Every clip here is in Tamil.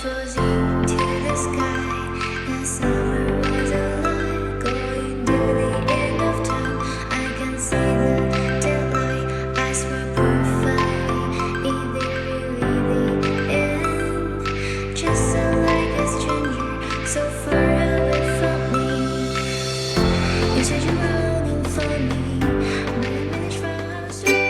frozen to the sky. The summer was alive, going to the end of time. I can see the daylight. I swear perfectly, is it really the end? Just so like a stranger, so far away from me. You said you're running for me, but I managed from outside.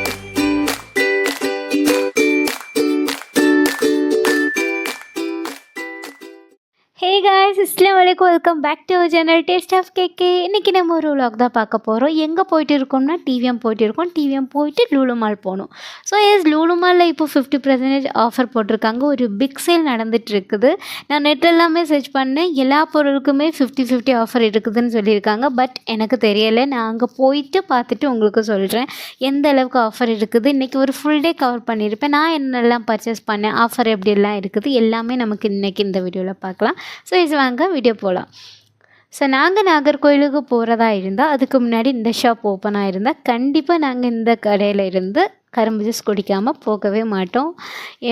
Hey guys, அஸ்ஸலாமு அலைக்கும். Welcome back to our channel taste of cake. இன்றைக்கி நம்ம ஒரு vlog தான் பார்க்க போகிறோம். எங்கே போயிட்டு இருக்கோம்னா டிவிஎம் போயிட்டு இருக்கோம். டிவிஎம் போயிட்டு லூலு மால் போகணும். ஸோ லூலு மாலில் இப்போ 50% ஆஃபர் போட்டிருக்காங்க. ஒரு பிக் சேல் நடந்துட்டு இருக்குது. நான் நெட் எல்லாமே சர்ச் பண்ணேன். எல்லா பொருளுக்குமே 50-50 ஆஃபர் இருக்குதுன்னு சொல்லியிருக்காங்க. பட் எனக்கு தெரியலை. நான் அங்கே போயிட்டு பார்த்துட்டு உங்களுக்கு சொல்கிறேன் எந்த அளவுக்கு ஆஃபர் இருக்குது. இன்றைக்கி ஒரு ஃபுல் டே கவர் பண்ணியிருப்பேன். நான் என்னெல்லாம் பர்ச்சேஸ் பண்ணேன், ஆஃபர் எப்படியெல்லாம் இருக்குது, எல்லாமே நமக்கு இன்றைக்கி இந்த வீடியோவில் பார்க்கலாம். ஸோ இது வாங்க வீடியோ போகலாம். ஸோ நாங்கள் நாகர்கோயிலுக்கு போகிறதா இருந்தால் அதுக்கு முன்னாடி இந்த ஷாப் ஓப்பன் ஆகிருந்தால் கண்டிப்பாக நாங்கள் இந்த கடையில் இருந்து கரும்பு ஜூஸ் குடிக்காமல் போகவே மாட்டோம்.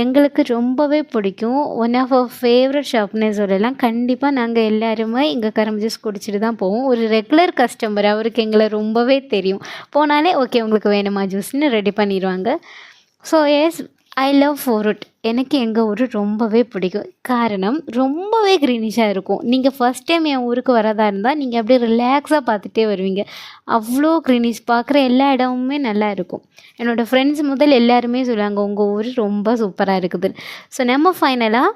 எங்களுக்கு ரொம்பவே பிடிக்கும். ஒன் ஆஃப் அவர் ஃபேவரட் ஷாப்னே சொல்லலாம். கண்டிப்பாக நாங்கள் எல்லாருமே இங்கே கரும்பு ஜூஸ் குடிச்சிட்டு தான் போவோம். ஒரு ரெகுலர் கஸ்டமர், அவருக்கு எங்களை ரொம்பவே தெரியும். போனாலே ஓகே உங்களுக்கு வேணுமா ஜூஸ்ன்னு ரெடி பண்ணிடுவாங்க. So I love fruit. எனக்கு எங்கள் ஊர் ரொம்பவே பிடிக்கும். காரணம் ரொம்பவே க்ரீனிஷாக இருக்கும். நீங்கள் ஃபஸ்ட் டைம் என் ஊருக்கு வரதா இருந்தால் நீங்கள் அப்படியே ரிலாக்ஸாக பார்த்துட்டே வருவீங்க. அவ்வளோ க்ரீனிஷ், பார்க்குற எல்லா இடமுமே நல்லா இருக்கும். என்னோடய ஃப்ரெண்ட்ஸ் முதல் எல்லாருமே சொல்லுவாங்க உங்கள் ஊர் ரொம்ப சூப்பராக இருக்குதுன்னு. ஸோ நம்ம ஃபைனலாக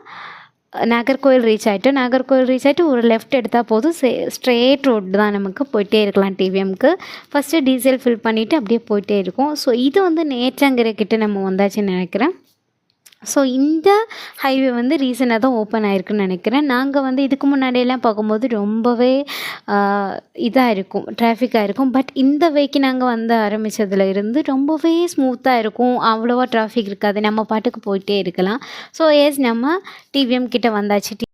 நாகர்கோவில் ரீச் ஆகிட்டோம். நாகர்கோவில் ரீச் ஆகிட்டு ஒரு லெஃப்ட் எடுத்தால் போதும், ஸ்ட்ரெயிட் ரோடு தான், நமக்கு போயிட்டே இருக்கலாம். டிவிஎம்க்கு ஃபஸ்ட்டு டீசல் ஃபில் பண்ணிவிட்டு அப்படியே போயிட்டே இருக்கும். ஸோ இது வந்து நேற்றங்கிற கிட்ட நம்ம வந்தாச்சுன்னு நினைக்கிறேன். ஸோ இந்த ஹைவே வந்து ரீசனாக தான் ஓப்பன் ஆகிருக்குன்னு நினைக்கிறேன். நாங்கள் வந்து இதுக்கு முன்னாடியெல்லாம் பார்க்கும்போது ரொம்பவே இதாக இருக்கும், டிராஃபிக்காக இருக்கும். பட் இந்த வேக்கு நாங்கள் வந்து ஆரம்பித்ததுல இருந்து ரொம்பவே ஸ்மூத்தாக இருக்கும். அவ்வளோவா டிராஃபிக் இருக்காது, நம்ம பாட்டுக்கு போயிட்டே இருக்கலாம். ஸோ நம்ம டிவிஎம் கிட்ட வந்தாச்சு.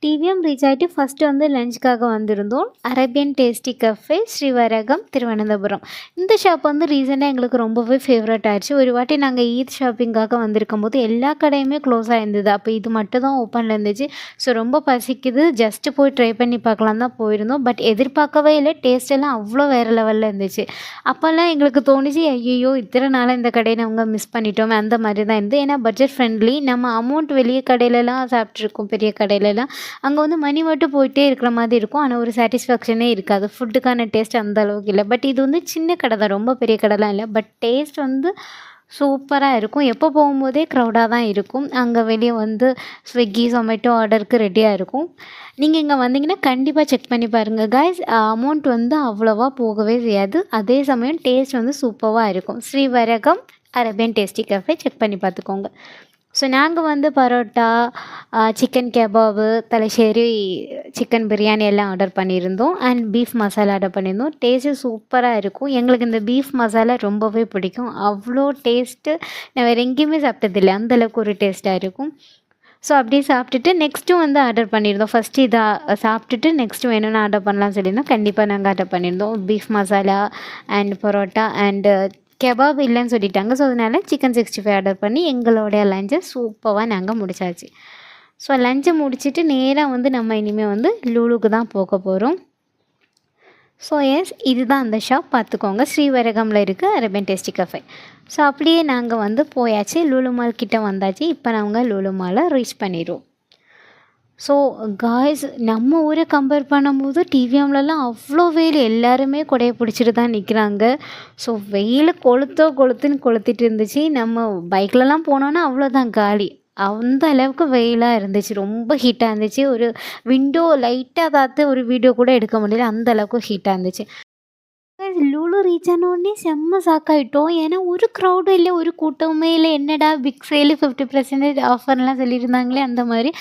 டிவிஎம் ரீச் ஆகிட்டு ஃபஸ்ட்டு வந்து லஞ்சுக்காக வந்திருந்தோம். Arabian tasty cafe, Sreevaraham, Thiruvananthapuram. இந்த ஷாப் வந்து ரீசெண்டாக எங்களுக்கு ரொம்பவே ஃபேவரட் ஆகிடுச்சு. ஒரு வாட்டி நாங்கள் ஈத் ஷாப்பிங்காக வந்திருக்கும் போது எல்லா கடையுமே க்ளோஸ் ஆகிருந்தது. அப்போ இது மட்டும் தான் ஓப்பனில் இருந்துச்சு. ஸோ ரொம்ப பசிக்குது, ஜஸ்ட்டு போய் ட்ரை பண்ணி பார்க்கலாம் தான் போயிருந்தோம். பட் எதிர்பார்க்கவே இல்லை, டேஸ்ட் எல்லாம் அவ்வளோ வேறு லெவலில் இருந்துச்சு. அப்போல்லாம் எங்களுக்கு தோணுச்சு ஐயோ இத்தனை நாளாக இந்த கடையை அவங்க மிஸ் பண்ணிட்டோமே, அந்த மாதிரி தான் இருந்து. ஏன்னா பட்ஜெட் ஃப்ரெண்ட்லி. நம்ம அமௌண்ட் வெளியே கடையிலலாம் சாப்பிட்ருக்கோம், பெரிய கடையிலலாம். அங்கே வந்து மணி மட்டும் போயிட்டே இருக்கிற மாதிரி இருக்கும். ஆனால் ஒரு சாட்டிஸ்ஃபேக்ஷனே இருக்காது. ஃபுட்டுக்கான டேஸ்ட் அந்த அளவுக்கு இல்லை. பட் இது வந்து சின்ன கடை தான், ரொம்ப பெரிய கடைலாம் இல்லை. பட் டேஸ்ட் வந்து சூப்பராக இருக்கும். எப்போ போகும்போதே க்ரௌடாக தான் இருக்கும். அங்கே வெளியே வந்து ஸ்விக்கி, ஜொமேட்டோ ஆர்டருக்கு ரெடியாக இருக்கும். நீங்கள் இங்கே வந்தீங்கன்னா கண்டிப்பாக செக் பண்ணி பாருங்கள் காய்ஸ். அமௌண்ட் வந்து அவ்வளோவா போகவே செய்யாது. அதே சமயம் டேஸ்ட் வந்து சூப்பராக இருக்கும். ஸ்ரீவரகம் அரேபியன் டேஸ்டி கஃபே செக் பண்ணி பார்த்துக்கோங்க. ஸோ நாங்கள் வந்து parotta, chicken kebab, Thalassery, chicken biryani எல்லாம் ஆர்டர் பண்ணியிருந்தோம். அண்ட் பீஃப் மசாலா ஆர்டர் பண்ணியிருந்தோம். டேஸ்ட்டு சூப்பராக இருக்கும். எங்களுக்கு இந்த பீஃப் மசாலா ரொம்பவே பிடிக்கும். அவ்வளோ டேஸ்ட்டு நான் வேறு எங்கேயுமே சாப்பிட்டதில்லை, அந்தளவுக்கு ஒரு டேஸ்ட்டாக இருக்கும். ஸோ அப்படியே சாப்பிட்டுட்டு நெக்ஸ்ட்டும் வந்து ஆர்டர் பண்ணியிருந்தோம். ஃபஸ்ட்டு இதை சாப்பிட்டுட்டு நெக்ஸ்ட்டு வேணும்னு ஆர்டர் பண்ணலாம்னு சொல்லியிருந்தோம். கண்டிப்பாக நாங்கள் ஆர்டர் பண்ணியிருந்தோம். Beef masala and parotta and kebab இல்லைன்னு சொல்லிட்டாங்க. ஸோ அதனால் சிக்கன் 65 ஆர்டர் பண்ணி எங்களோடைய லஞ்சை சூப்பராக நாங்கள் முடிச்சாச்சு. ஸோ லஞ்சை முடிச்சுட்டு நேராக வந்து நம்ம இனிமேல் வந்து லூலுக்கு தான் போக போகிறோம். ஸோ இதுதான் அந்த ஷாப், பார்த்துக்கோங்க. ஸ்ரீவரகமில் இருக்குது அரேபியன் டேஸ்டி கஃபே. ஸோ அப்படியே நாங்கள் வந்து போயாச்சு, லூலு மால் கிட்டே வந்தாச்சு. இப்போ நாங்கள் லூலு மாலை ரீச் பண்ணிடுவோம். ஸோ காய்ஸ், நம்ம ஊரை கம்பேர் பண்ணும்போது டிவிஎம்லலாம் அவ்வளோ வெயில், எல்லாருமே கொடையை பிடிச்சிட்டு தான் நிற்கிறாங்க. ஸோ வெயில் கொளுத்துன்னு கொளுத்திட்டு இருந்துச்சு. நம்ம பைக்லலாம் போனோன்னா அவ்வளோதான் காலி, அந்த அளவுக்கு வெயிலாக இருந்துச்சு. ரொம்ப ஹீட்டாக இருந்துச்சு. ஒரு விண்டோ லைட்டாக பார்த்து ஒரு வீடியோ கூட எடுக்க முடியல, அந்த அளவுக்கு ஹீட்டாக இருந்துச்சு. லூலு ரீச் ஆனோடனே செம்ம சாக்காயிட்டோம். ஏன்னா ஒரு க்ரௌடும் இல்லை, ஒரு கூட்டமுமே இல்லை. என்னடா பிக் சேலு 50% ஆஃபர்லாம் சொல்லியிருந்தாங்களே அந்த மாதிரி.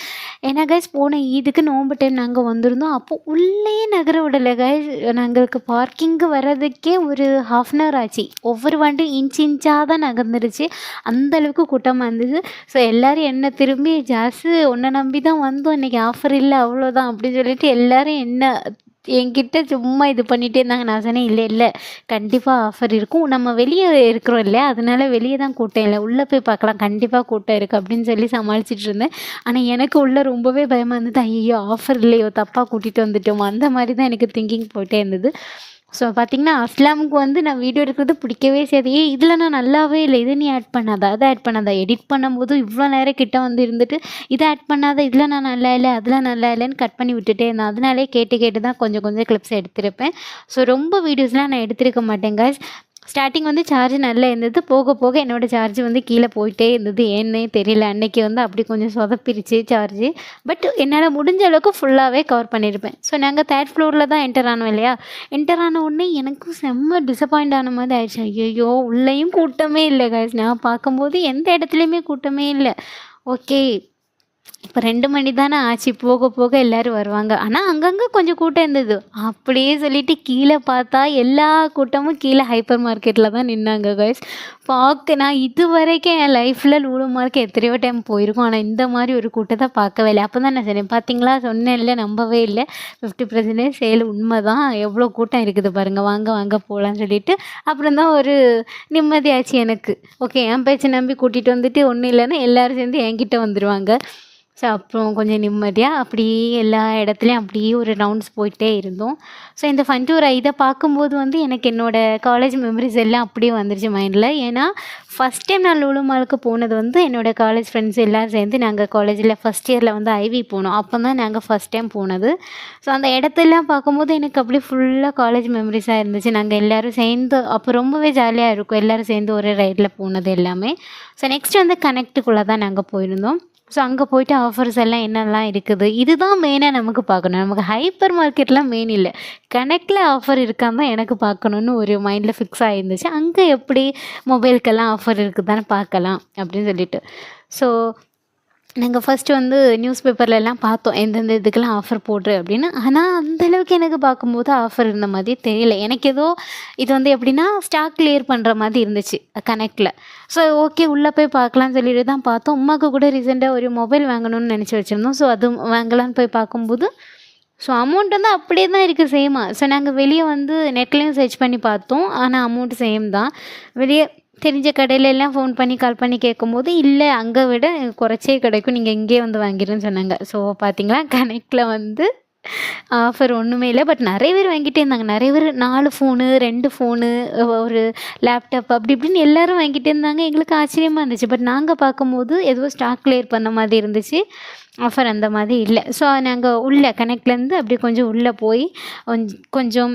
ஏன்னா கைஸ் போன ஈதுக்கு நோம்பு டைம் நாங்கள் வந்திருந்தோம். அப்போது உள்ளேயே நகர விடலை கைஸ். நாங்களுக்கு பார்க்கிங்கு வர்றதுக்கே ஒரு 1/2 அன் ஹவர் ஆச்சு. ஒவ்வொரு வண்டியும் இன்ச்சாக தான் நகர்ந்துருச்சு, அந்தளவுக்கு கூட்டமாக இருந்துச்சு. ஸோ எல்லோரும் என்ன திரும்பி ஜாஸ்தி உன்னை நம்பி தான் வந்தோம், இன்றைக்கி ஆஃபர் இல்லை அவ்வளோதான் அப்படின்னு சொல்லிட்டு எல்லோரும் என்ன என்கிட்ட சும்மா இது பண்ணிகிட்டே இருந்தாங்க. நான் சொன்னேன், "இல்லை இல்லை, கண்டிப்பாக ஆஃபர் இருக்கும். நம்ம வெளியே இருக்கிறோம் இல்லையா, அதனால வெளியே தான் கூட்டம் இல்லை, உள்ளே போய் பார்க்கலாம், கண்டிப்பாக கூட்டம் இருக்குது" அப்படின்னு சொல்லி சமாளிச்சுட்டு இருந்தேன். ஆனால் எனக்கு உள்ளே ரொம்பவே பயமாக இருந்தது. ஐயோ, ஆஃபர் இல்லையோ, தப்பாக கூட்டிகிட்டு வந்துட்டோமோ, அந்த மாதிரி தான் எனக்கு திங்கிங் போயிட்டே இருந்தது. ஸோ பார்த்தீங்கன்னா, அஸ்லாமுக்கு வந்து நான் வீடியோ எடுக்கிறது பிடிக்கவே செய்யாது. "ஏய், இதில் நான் நல்லாவே இல்லை, இதை நீ ஆட் பண்ணாத, அதை ஆட் பண்ணாத, எடிட் பண்ணும்போது இவ்வளோ நேரம் கிட்ட வந்து இருந்துட்டு இதை ஆட் பண்ணாத, இதில் நான் நல்லா இல்லை, அதில் நல்லா இல்லைன்னு கட் பண்ணி விட்டுட்டே இருந்தேன்." அதனாலே கேட்டு கேட்டு தான் கொஞ்சம் கொஞ்சம் கிளிப்ஸ் எடுத்திருப்பேன். ஸோ ரொம்ப வீடியோஸ்லாம் நான் எடுத்திருக்க மாட்டேன் காய்ஸ். ஸ்டார்டிங் வந்து சார்ஜ் நல்லா இருந்தது. போக போக என்னோடய சார்ஜ் வந்து கீழே போயிட்டே இருந்தது. ஏன்னே தெரியல. அன்னைக்கு வந்து அப்படி கொஞ்சம் சொதப்பிருச்சு சார்ஜு. பட் என்னால் முடிஞ்ச அளவுக்கு ஃபுல்லாகவே கவர் பண்ணியிருப்பேன். ஸோ நாங்கள் 3rd ஃப்ளோரில் தான் என்டர் ஆனோம் இல்லையா. என்டர் ஆன உடனே எனக்கும் செம்ம டிசப்பாயிண்ட் ஆன மாதிரி ஆயிடுச்சு. ஐயையோ, உள்ளேயும் கூட்டமே இல்லை காய்ஸ். நான் பார்க்கும்போது எந்த இடத்துலையுமே கூட்டமே இல்லை. ஓகே, இப்போ 2 மணி தானே ஆச்சு, போக போக எல்லோரும் வருவாங்க. ஆனால் அங்கங்கே கொஞ்சம் கூட்டம் இருந்தது. அப்படியே சொல்லிட்டு கீழே பார்த்தா எல்லா கூட்டமும் கீழே ஹைப்பர் மார்க்கெட்டில் தான் நின்னாங்க காய்ஸ். நான் இது வரைக்கும் என் லைஃப்பில் லூலு மார்க்கெட் எத்தனையோ டைம் போயிருக்கோம். ஆனால் இந்த மாதிரி ஒரு கூட்டத்தை பார்க்கவே இல்லை. அப்போ தான் நான் சொன்னேன், பார்த்தீங்களா, சொன்னேன் இல்லை, நம்பவே இல்லை, 50% சேல். உண்மை தான், எவ்வளோ கூட்டம் இருக்குது பாருங்கள், வாங்க வாங்க போகலான்னு சொல்லிட்டு. அப்புறம் தான் ஒரு நிம்மதியாச்சு எனக்கு. ஓகே, என் பேச்சை நம்பி கூட்டிகிட்டு வந்துட்டு ஒன்றும் இல்லைன்னா எல்லோரும் சேர்ந்து என்கிட்ட வந்துடுவாங்க. ஸோ அப்புறம் கொஞ்சம் நிம்மதியாக அப்படியே எல்லா இடத்துலையும் அப்படியே ஒரு ரவுண்ட்ஸ் போயிட்டே இருந்தோம். ஸோ இந்த ஃபன் டூர் இதை பார்க்கும்போது வந்து எனக்கு என்னோடய காலேஜ் மெமரிஸ் எல்லாம் அப்படியே வந்துருச்சு மைண்டில். ஏன்னா ஃபஸ்ட் டைம் நான் லூலு மாலுக்கு போனது வந்து என்னோடய காலேஜ் ஃப்ரெண்ட்ஸ் எல்லோரும் சேர்ந்து நாங்கள் காலேஜில் ஃபஸ்ட் இயரில் வந்து ஐவி போனோம். அப்போ தான் நாங்கள் ஃபஸ்ட் டைம் போனது. ஸோ அந்த இடத்தெல்லாம் பார்க்கும்போது எனக்கு அப்படியே ஃபுல்லாக காலேஜ் மெமரிஸாக இருந்துச்சு. நாங்கள் எல்லோரும் சேர்ந்து அப்போ ரொம்பவே ஜாலியாக இருக்கும், எல்லோரும் சேர்ந்து ஒரே ரைடில் போனது எல்லாமே. ஸோ நெக்ஸ்ட் வந்து கனெக்ட்டுக்குள்ளே தான் நாங்கள் போயிருந்தோம். ஸோ அங்கே போய்ட்டு ஆஃபர்ஸ் எல்லாம் என்னெல்லாம் இருக்குது, இதுதான் மெயினாக நமக்கு பார்க்கணும். நமக்கு ஹைப்பர் மார்க்கெட்லாம் மெயின் இல்லை, கனெக்டில் ஆஃபர் இருக்கான்னு தான் எனக்கு பார்க்கணுன்னு ஒரு மைண்டில் ஃபிக்ஸ் ஆகிருந்துச்சு. அங்கே எப்படி மொபைலுக்கெல்லாம் ஆஃபர் இருக்குதான்னு பார்க்கலாம் அப்படின்னு சொல்லிட்டு. ஸோ நாங்கள் ஃபஸ்ட்டு வந்து நியூஸ் பேப்பர்லலாம் பார்த்தோம் எந்தெந்த இதுக்கெல்லாம் ஆஃபர் போடுறு அப்படின்னு. ஆனால் அந்தளவுக்கு எனக்கு பார்க்கும்போது ஆஃபர் இருந்த மாதிரி தெரியல. எனக்கு ஏதோ இது வந்து எப்படின்னா ஸ்டாக் கிளியர் பண்ணுற மாதிரி இருந்துச்சு கனெக்டில். ஸோ ஓகே, உள்ளே போய் பார்க்கலான்னு சொல்லிட்டு தான் பார்த்தோம். அம்மாவுக்கு கூட ரீசெண்டாக ஒரு மொபைல் வாங்கணும்னு நினச்சி வச்சுருந்தோம். ஸோ அது வாங்கலான்னு போய் பார்க்கும்போது ஸோ அமௌண்ட் வந்து அப்படியே தான் இருக்குது, சேமாக. ஸோ நாங்கள் வெளியே வந்து நெட்லேயும் சர்ச் பண்ணி பார்த்தோம். ஆனால் அமௌண்ட் சேம் தான். வெளியே தெரிஞ்ச கடையில எல்லாம் ஃபோன் பண்ணி கால் பண்ணி கேட்கும்போது, இல்லை அங்கே விட குறைச்சே கிடைக்கும், நீங்கள் இங்கேயே வந்து வாங்கிடுன்னு சொன்னாங்க. ஸோ பார்த்தீங்களா, கனெக்டில் வந்து ஆஃபர் ஒன்றுமே இல்லை. பட் நிறைய பேர் வாங்கிட்டே இருந்தாங்க. நிறைய பேர் 4 ஃபோனு, 2 ஃபோனு, ஒரு லேப்டாப் அப்படி இப்படின்னு எல்லோரும் வாங்கிட்டே இருந்தாங்க. எங்களுக்கு ஆச்சரியமாக இருந்துச்சு. பட் நாங்கள் பார்க்கும்போது ஏதோ ஸ்டாக் கிளியர் பண்ண மாதிரி இருந்துச்சு, ஆஃபர் அந்த மாதிரி இல்லை. ஸோ நாங்கள் உள்ளே கனெக்ட்லேருந்து அப்படியே கொஞ்சம் உள்ளே போய் கொஞ்சம்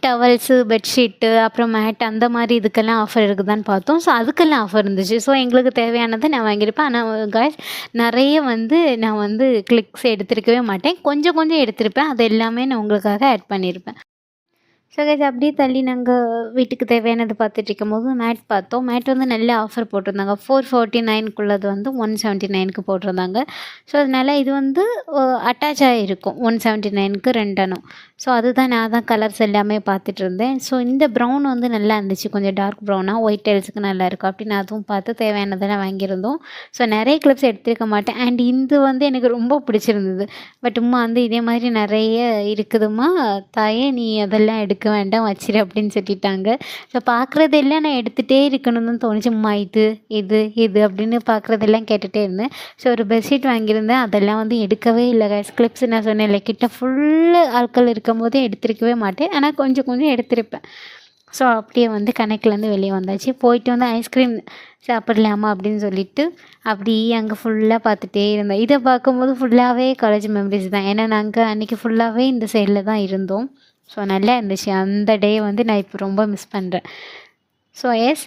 டவல்ஸு, பெட்ஷீட்டு, அப்புறம் மேட் அந்த மாதிரி இதுக்கெல்லாம் ஆஃபர் இருக்குதான்னு பார்த்தோம். ஸோ அதுக்கெல்லாம் ஆஃபர் இருந்துச்சு. ஸோ எங்களுக்கு தேவையானதை நான் வாங்கியிருப்பேன். ஆனால் காய்ஸ், நிறைய வந்து நான் வந்து கிளிக்ஸ் எடுத்திருக்கவே மாட்டேன். கொஞ்சம் கொஞ்சம் எடுத்திருப்பேன். அது எல்லாமே நான் உங்களுக்காக ஆட் பண்ணியிருப்பேன். ஸோ கைஸ், அப்படியே தள்ளி நாங்கள் வீட்டுக்கு தேவையானது பார்த்துட்டு இருக்கும்போது மேட் பார்த்தோம். மேட் வந்து நல்ல ஆஃபர் போட்டிருந்தாங்க. 449க்குள்ளது வந்து 179க்கு போட்டிருந்தாங்க. ஸோ அதனால் இது வந்து அட்டாச் ஆகிருக்கும் 179க்கு ரெண்டனும். ஸோ அதுதான் நான் தான் கலர்ஸ் எல்லாமே பார்த்துட்டு இருந்தேன். ஸோ இந்த ப்ரௌன் வந்து நல்லா இருந்துச்சு, கொஞ்சம் டார்க் ப்ரௌனாக ஒயிட் டைல்ஸுக்கு நல்லா இருக்கும் அப்படின்னு அதுவும் பார்த்து தேவையானதெல்லாம் வாங்கியிருந்தோம். ஸோ நிறைய கிளிப்ஸ் எடுத்துருக்க மாட்டேன். அண்ட் இது வந்து எனக்கு ரொம்ப பிடிச்சிருந்தது. பட் உம்மா வந்து இதே மாதிரி நிறைய இருக்குதும்மா தாயே, நீ அதெல்லாம் எடுக்க வேண்டாம், வச்சிரு அப்படின்னு சொல்லிட்டாங்க. ஸோ பார்க்குறதெல்லாம் நான் எடுத்துகிட்டே இருக்கணும்னு தோணுச்சு. அம்மா இது இது இது அப்படின்னு பார்க்குறதெல்லாம் கேட்டுகிட்டே இருந்தேன். ஸோ ஒரு பெட்ஷீட் வாங்கியிருந்தேன், அதெல்லாம் வந்து எடுக்கவே இல்லை கைஸ். கிளிப்ஸ் நான் சொன்னேன் இல்லை, கிட்ட ஃபுல்லு ஆட்கள் இருக்கும் போதே எடுத்திருக்கவே மாட்டேன். ஆனால் கொஞ்சம் கொஞ்சம் எடுத்திருப்பேன். ஸோ அப்படியே வந்து கணக்குலேருந்து வெளியே வந்தாச்சு. போயிட்டு வந்து ஐஸ்கிரீம் சாப்பிடலாமா அப்படின்னு சொல்லிட்டு அப்படியே அங்கே ஃபுல்லாக பார்த்துட்டே இருந்தேன். இதை பார்க்கும்போது ஃபுல்லாகவே காலேஜ் மெமரிஸ் தான். ஏன்னா நாங்கள் அன்றைக்கி ஃபுல்லாகவே இந்த சைடில் தான் இருந்தோம். ஸோ நல்லா இருந்துச்சு. அந்த டே வந்து நான் இப்போ ரொம்ப மிஸ் பண்ணுறேன். ஸோ எஸ்,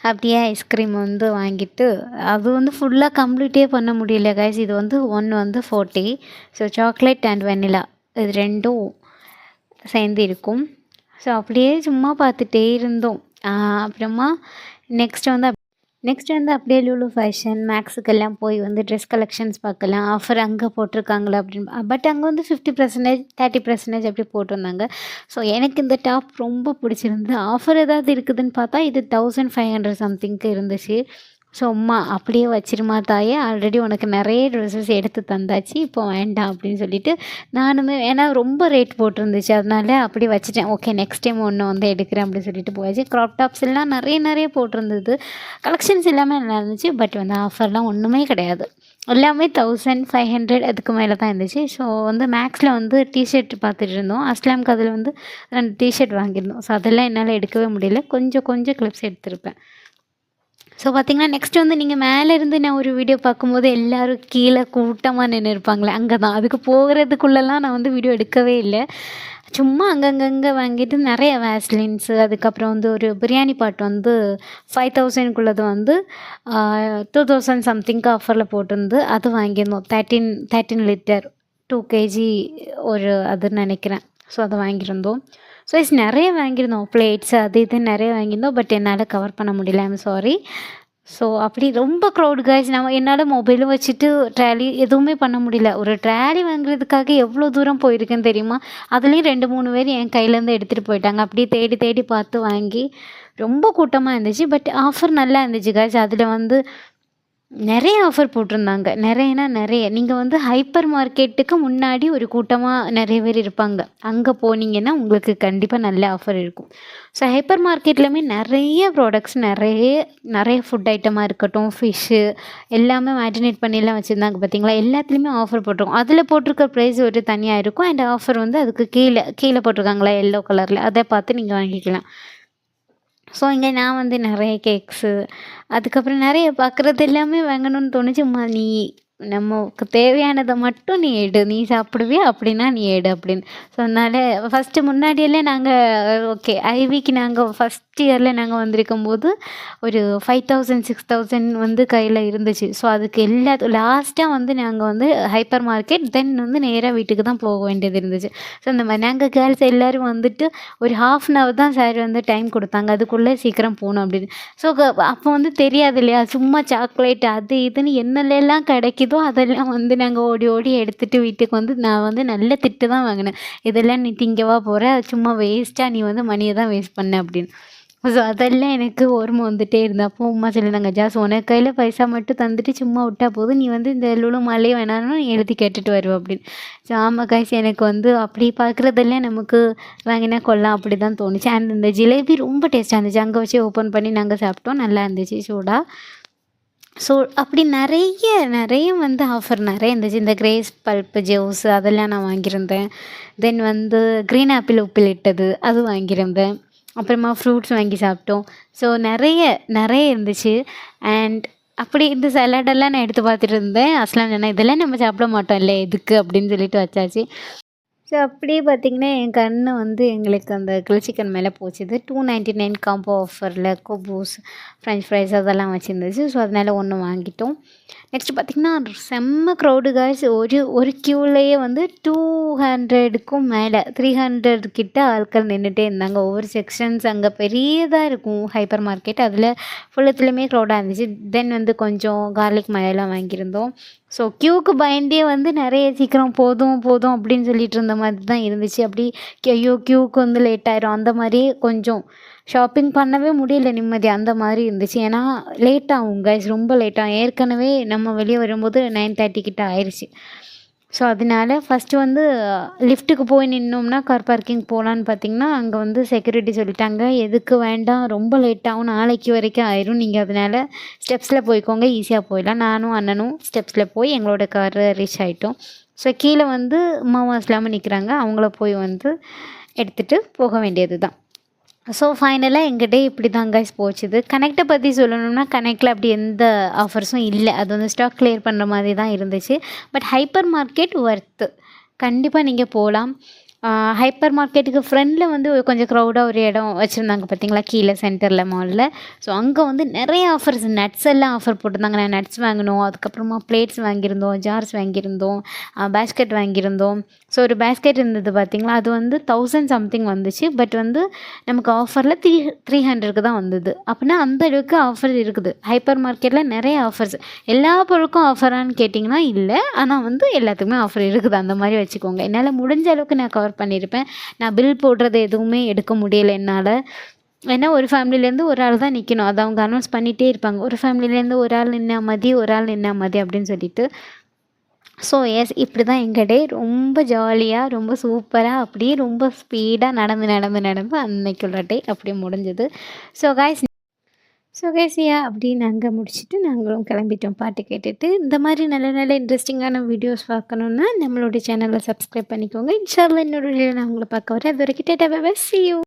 அப்படியே ஐஸ்கிரீம் வந்து வாங்கிட்டு அது வந்து ஃபுல்லாக கம்ப்ளீட்டே பண்ண முடியல கைஸ். இது வந்து ஒன்று வந்து 40. ஸோ சாக்லேட் அண்ட் வெண்ணிலா இது ரெண்டும் சேர்ந்து இருக்கும். ஸோ அப்படியே சும்மா பார்த்துட்டே இருந்தோம். அப்புறமா நெக்ஸ்ட் வந்து அப்படியே லூலு ஃபேஷன் மேக்ஸுக்கெல்லாம் போய் வந்து ட்ரெஸ் கலெக்ஷன்ஸ் பார்க்கலாம். ஆஃபர் அங்கே போட்டிருக்காங்களா அப்படின்னு. பட் அங்கே வந்து 50%, 30% அப்படி போட்டிருந்தாங்க. ஸோ எனக்கு இந்த டாப் ரொம்ப பிடிச்சிருந்து. ஆஃபர் ஏதாவது இருக்குதுன்னு பார்த்தா இது 1500 சம்திங்க்கு இருந்துச்சு. அம்மா அப்படியே வச்சிருமா தாயே, ஆல்ரெடி உனக்கு நிறைய ட்ரெஸ்ஸஸ் எடுத்து தந்தாச்சு, இப்போ வேண்டாம் அப்படின்னு சொல்லிட்டு நானுமே, ஏன்னா ரொம்ப ரேட் போட்டிருந்துச்சு, அதனால அப்படியே வச்சுட்டேன். ஓகே நெக்ஸ்ட் டைம் ஒன்று வந்து எடுக்கிறேன் அப்படின்னு சொல்லிட்டு போயாச்சு. க்ராப் டாப்ஸ் எல்லாம் நிறைய போட்டிருந்தது. கலெக்ஷன்ஸ் எல்லாமே நல்லா இருந்துச்சு. பட் வந்து ஆஃபர்லாம் ஒன்றுமே கிடையாது. எல்லாமே 1500 அதுக்கு மேலே தான் இருந்துச்சு. ஸோ வந்து மேக்ஸில் வந்து டிஷர்ட் பார்த்துட்டு இருந்தோம். அஸ்லாம்க்கு அதில் வந்து 2 டிஷர்ட் வாங்கியிருந்தோம். ஸோ அதெல்லாம் என்னால் எடுக்கவே முடியல. கொஞ்சம் கிளிப்ஸ் எடுத்திருப்பேன். ஸோ பார்த்திங்கன்னா நெக்ஸ்ட் வந்து நீங்கள் மேலே இருந்து நான் ஒரு வீடியோ பார்க்கும்போது எல்லோரும் கீழே கூட்டமாக நின்று இருப்பாங்களே, அங்கே தான். அதுக்கு போகிறதுக்குள்ளெல்லாம் நான் வந்து வீடியோ எடுக்கவே இல்லை. சும்மா அங்கங்கே வாங்கிட்டு நிறைய வேஸ்லின்ஸு, அதுக்கப்புறம் வந்து ஒரு பிரியாணி பாட் வந்து 5000க்குள்ளது வந்து 2000 சம்திங்க்கு ஆஃபரில் போட்டிருந்து அது வாங்கியிருந்தோம். 13 லிட்டர் 2 கேஜி ஒரு அதுன்னு நினைக்கிறேன். ஸோ அதை வாங்கியிருந்தோம். ஸோ நிறைய வாங்கியிருந்தோம். பிளேட்ஸ் அது இதுன்னு நிறைய வாங்கியிருந்தோம். பட் என்னால் கவர் பண்ண முடியல, ஐம் சாரி. ஸோ அப்படி ரொம்ப க்ரௌட் கைஸ். என்னால் மொபைலும் வச்சுட்டு ட்ராலி எதுவுமே பண்ண முடியல. ஒரு ட்ராலி வாங்குறதுக்காக எவ்வளோ தூரம் போயிருக்கேன்னு தெரியுமா? அதுலேயும் 2-3 பேர் என் கையிலேருந்து எடுத்துகிட்டு போயிட்டாங்க. அப்படியே தேடி பார்த்து வாங்கி ரொம்ப கூட்டமாக இருந்துச்சு. பட் ஆஃபர் நல்லா இருந்துச்சு கைஸ். அதில் வந்து நிறைய ஆஃபர் போட்டிருந்தாங்க. நிறைய நீங்கள் வந்து ஹைப்பர் மார்க்கெட்டுக்கு முன்னாடி ஒரு கூட்டமாக நிறைய பேர் இருப்பாங்க. அங்கே போனீங்கன்னா உங்களுக்கு கண்டிப்பாக நல்ல ஆஃபர் இருக்கும். ஸோ ஹைப்பர் மார்க்கெட்லேயுமே நிறைய ப்ராடக்ட்ஸ் நிறைய ஃபுட் ஐட்டமாக இருக்கட்டும், ஃபிஷ்ஷு எல்லாமே மேரினேட் பண்ணிலாம் வச்சுருந்தாங்க பார்த்தீங்களா? எல்லாத்துலேயுமே ஆஃபர் போட்டிருக்கோம். அதில் போட்டிருக்க ப்ரைஸ் ஒரு தனியாக இருக்கும். அண்ட் ஆஃபர் வந்து அதுக்கு கீழே போட்டிருக்காங்களா எல்லோ கலரில், அதை பார்த்து நீங்கள் வாங்கிக்கலாம். ஸோ இங்கே நான் வந்து நிறைய கேக்ஸு, அதுக்கப்புறம் நிறைய பார்க்குறது எல்லாமே வாங்கணும்னு தோணுச்சு. நீ நமக்கு தேவையானதை மட்டும் நீ எடு, நீ சாப்பிடுவியா அப்படின்னா நீ எடு அப்படின்னு. ஸோ அதனால் ஃபஸ்ட்டு முன்னாடியெல்லாம் நாங்கள் ஓகே ஐவிக்கு நாங்கள் ஃபஸ்ட் இயரில் நாங்கள் வந்திருக்கும் போது ஒரு 5000 6000 வந்து கையில் இருந்துச்சு. ஸோ அதுக்கு லாஸ்ட்டாக வந்து நாங்கள் வந்து ஹைப்பர் மார்க்கெட் தென் வந்து நேராக வீட்டுக்கு தான் போக வேண்டியது இருந்துச்சு. ஸோ இந்த மாதிரி நாங்கள் கேர்ள்ஸ் எல்லோரும் வந்துட்டு ஒரு 1/2 hour தான் சார் வந்து டைம் கொடுத்தாங்க, அதுக்குள்ளே சீக்கிரம் போகணும் அப்படின்னு. ஸோ அப்போ வந்து தெரியாது இல்லையா, சும்மா சாக்லேட் அது இதுன்னு என்னெல்லாம் கிடைக்குதோ அதெல்லாம் வந்து நாங்கள் ஓடி எடுத்துகிட்டு வீட்டுக்கு வந்து நான் வந்து நல்ல திட்டு தான் வாங்கினேன். இதெல்லாம் நீ திங்கவா போகிற, சும்மா வேஸ்ட்டாக நீ வந்து மணியை தான் வேஸ்ட் பண்ண அப்படின்னு. ஸோ அதெல்லாம் எனக்கு ஓர்மை வந்துகிட்டே இருந்தேன். அப்போ அம்மா சொல்லியிருந்தாங்க, ஜாஸ் உனக்கு கையில் பைசா மட்டும் தந்துட்டு சும்மா விட்டா போதும், நீ வந்து இந்த லுலு மாலே வேணாலும் எழுதி கேட்டுட்டு வருவோம் அப்படின்னு. ஸோ ஆமாம் காய்ச்சி, எனக்கு வந்து அப்படி பார்க்குறதெல்லாம் நமக்கு வாங்கினா கொள்ளலாம் அப்படி தான் தோணுச்சு. அண்ட் இந்த ஜிலேபி ரொம்ப டேஸ்ட்டாக இருந்துச்சு. அங்கே வச்சு ஓப்பன் பண்ணி நாங்கள் சாப்பிட்டோம், நல்லா இருந்துச்சு சூடாக. ஸோ அப்படி நிறைய வந்து ஆஃபர் நிறைய இருந்துச்சு. இந்த கிரேஸ் பல்ப்பு ஜூஸ் அதெல்லாம் நான் வாங்கியிருந்தேன். தென் வந்து க்ரீன் ஆப்பிள் உப்பிலிட்டது அது வாங்கியிருந்தேன். அப்புறமா ஃப்ரூட்ஸ் வாங்கி சாப்பிட்டோம். ஸோ நிறைய இருந்துச்சு. அண்ட் அப்படி இந்த சலாடெல்லாம் நான் எடுத்து பார்த்துட்டு இருந்தேன். அஸ்லாம் சொன்னேன், இதெல்லாம் நம்ம சாப்பிட மாட்டோம் இல்லை எதுக்கு அப்படின்னு சொல்லிட்டு வச்சாச்சு. ஸோ அப்படியே பார்த்திங்கன்னா என் கண்ணு வந்து எங்களுக்கு அந்த கிரில் சிக்கன் மேலே போச்சுது. 299 காம்போ ஆஃபரில் குபூஸ், ஃப்ரெஞ்ச் ஃப்ரைஸ் அதெல்லாம் வச்சுருந்துச்சு. ஸோ அதனால் ஒன்று வாங்கிட்டோம். நெக்ஸ்ட் பார்த்திங்கன்னா செம்ம க்ரௌடு காய்ஸ். ஒரு க்யூலேயே வந்து 200க்கும் மேலே 300 கிட்ட ஆட்கள் நின்றுட்டே இருந்தாங்க. ஒவ்வொரு செக்ஷன்ஸ் அங்கே பெரியதாக இருக்கும் ஹைப்பர் மார்க்கெட், அதில் ஃபுல்லத்துலேயுமே க்ரௌடாக இருந்துச்சு. தென் வந்து கொஞ்சம் கார்லிக் மழையெல்லாம் வாங்கியிருந்தோம். ஸோ க்யூவுக்கு பயந்தே வந்து நிறைய சீக்கிரம் போதும் அப்படின்னு சொல்லிட்டு இருந்த மாதிரி தான் இருந்துச்சு. அப்படி ஐயோ க்யூவுக்கு வந்து லேட் ஆயிரும் அந்த மாதிரி கொஞ்சம் ஷாப்பிங் பண்ணவே முடியல நிம்மதி, அந்த மாதிரி இருந்துச்சு. ஏன்னா லேட் ஆகும் கைஸ், ரொம்ப லேட் ஆகும். ஏற்கனவே நம்ம வெளியே வரும்போது 9:30 கிட்ட ஆயிடுச்சு. ஸோ அதனால ஃபஸ்ட்டு வந்து லிஃப்ட்டுக்கு போய் நின்னோம்னா கார் பார்க்கிங் போகலான்னு பார்த்திங்கன்னா அங்கே வந்து செக்யூரிட்டி சொல்லிட்டாங்க, எதுக்கு வேண்டாம், ரொம்ப லேட் ஆகும், நாளைக்கு வரைக்கும் ஆயிரும், நீங்கள் அதனால் ஸ்டெப்ஸில் போய்க்கோங்க, ஈஸியாக போயிடலாம். நானும் அண்ணனும் ஸ்டெப்ஸில் போய் எங்களோட கார் ரீச் ஆகிட்டோம். ஸோ கீழே வந்து அம்மாவும் இஸ்லாமும் நிற்கிறாங்க, அவங்கள போய் வந்து எடுத்துகிட்டு போக வேண்டியது தான். ஸோ ஃபைனலாக எங்கள் டே இப்படி தான் கைஸ் போச்சுது. கனெக்டை பற்றி சொல்லணும்னா கனெக்டில் அப்படி எந்த ஆஃபர்ஸும் இல்லை, அது வந்து ஸ்டாக் கிளியர் பண்ணுற மாதிரி தான் இருந்துச்சு. பட் ஹைப்பர் மார்க்கெட் ஒர்த்து, கண்டிப்பாக நீங்கள் போகலாம். ஹைப்பர் மார்க்கெட்டுக்கு ஃப்ரெண்டில் வந்து கொஞ்சம் க்ரௌடாக ஒரு இடம் வச்சுருந்தாங்க பார்த்தீங்களா, கீழே சென்டரில் மாலில். ஸோ அங்கே வந்து நிறைய ஆஃபர்ஸ், நட்ஸ் எல்லாம் ஆஃபர் போட்டிருந்தாங்க. நான் நட்ஸ் வாங்கினோம், அதுக்கப்புறமா பிளேட்ஸ் வாங்கியிருந்தோம், ஜார்ஸ் வாங்கியிருந்தோம், பேஸ்கெட் வாங்கியிருந்தோம். ஸோ ஒரு பேஸ்கெட் இருந்தது பார்த்தீங்களா, அது வந்து 1000 சம்திங் வந்துச்சு. பட் வந்து நமக்கு ஆஃபரில் 300க்கு தான் வந்தது. அப்படின்னா அந்த அளவுக்கு ஆஃபர் இருக்குது ஹைப்பர் மார்க்கெட்டில், நிறைய ஆஃபர்ஸ். எல்லா பொருளுக்கும் ஆஃபரானு கேட்டிங்கன்னா இல்லை, ஆனால் வந்து எல்லாத்துக்குமே ஆஃபர் இருக்குது, அந்த மாதிரி வச்சுக்கோங்க. என்னால் முடிஞ்ச அளவுக்கு நான் கவர் பண்ணியிருப்பேன். நான் பில் போடுறது எதுவுமே எடுக்க முடியலை என்னால். ஏன்னா ஒரு ஃபேமிலிலேருந்து ஒரு ஆள் தான் நிற்கணும். அது அவங்க அனௌன்ஸ் பண்ணிகிட்டே இருப்பாங்க. ஒரு ஃபேமிலிலேருந்து ஒரு ஆள் நின்னா மதி, ஒரு ஆள் நின்னா மதி அப்படின்னு சொல்லிட்டு. ஸோ எஸ் இப்படி தான் எங்கள் டே ரொம்ப ஜாலியாக ரொம்ப சூப்பராக அப்படியே ரொம்ப ஸ்பீடாக நடந்து அன்னைக்குள்ள டே அப்படியே முடிஞ்சது. ஸோ கைஸ் அப்படி நாங்கள் முடிச்சுட்டு நாங்களும் கிளம்பிட்டோம் பாட்டு கேட்டுட்டு. இந்த மாதிரி நல்ல நல்ல இன்ட்ரெஸ்டிங்கான வீடியோஸ் பார்க்கணுன்னா நம்மளோட சேனலை சப்ஸ்கிரைப் பண்ணிக்கோங்க. இன்ஷால்லா இன்னொரு வீடியோவில் நான் உங்களை பார்க்க வரேன். அது வரைக்கும் tata bye bye, see you.